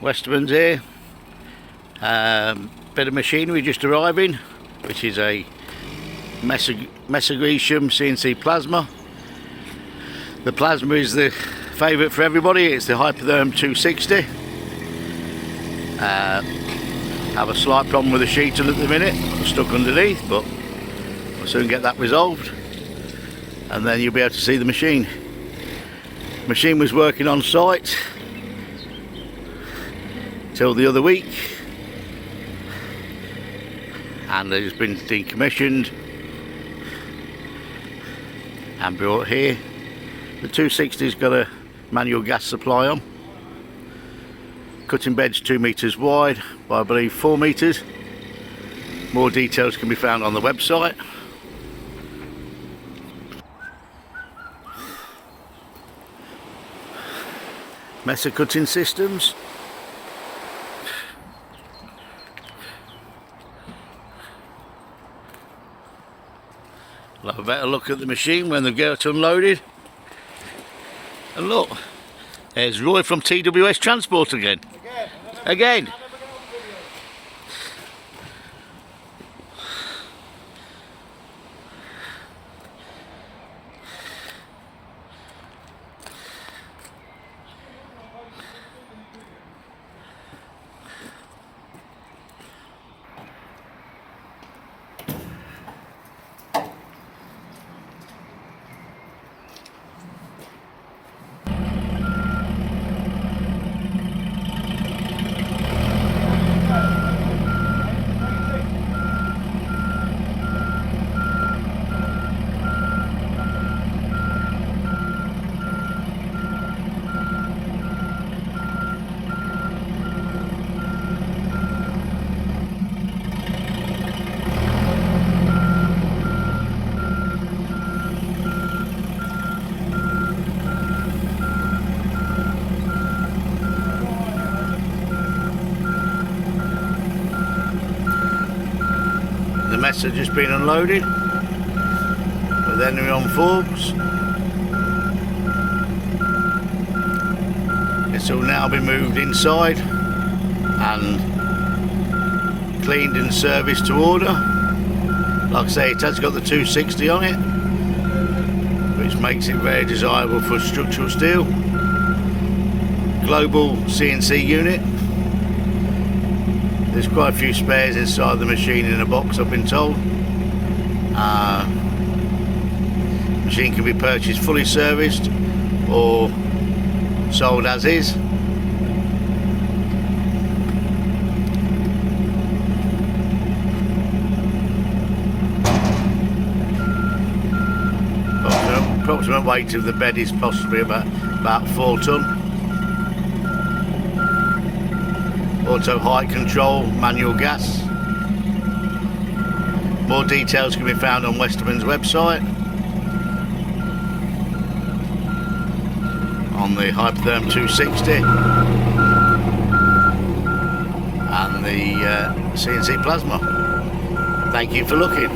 Westermans here. Bit of machinery just arriving, which is a Metalmaster CNC plasma. The plasma is the favourite for everybody. It's the Hypertherm 260. Have a slight problem with the sheeting at the minute. I'm stuck underneath, but I'll soon get that resolved, and then you'll be able to see the machine. Machine was working on site till the other week, and it's been decommissioned and brought here. The 260's got a manual gas supply on. Cutting bed's 2 meters wide by I believe 4 meters. More details can be found on the website. Messer cutting systems. We'll have a better look at the machine when they get unloaded. And look, there's Roy from TWS Transport again. Again. The mess has just been unloaded, but then we're on forks. This will now be moved inside and cleaned and serviced to order. Like I say, it has got the 260 on it, which makes it very desirable for structural steel. Global CNC unit. There's quite a few spares inside the machine in a box, I've been told. Machine can be purchased fully serviced or sold as is. Approximate weight of the bed is possibly about 4 tonne. Auto height control, manual gas. More details can be found on Westermans' website, on the Hypertherm 260 and the CNC plasma. Thank you for looking.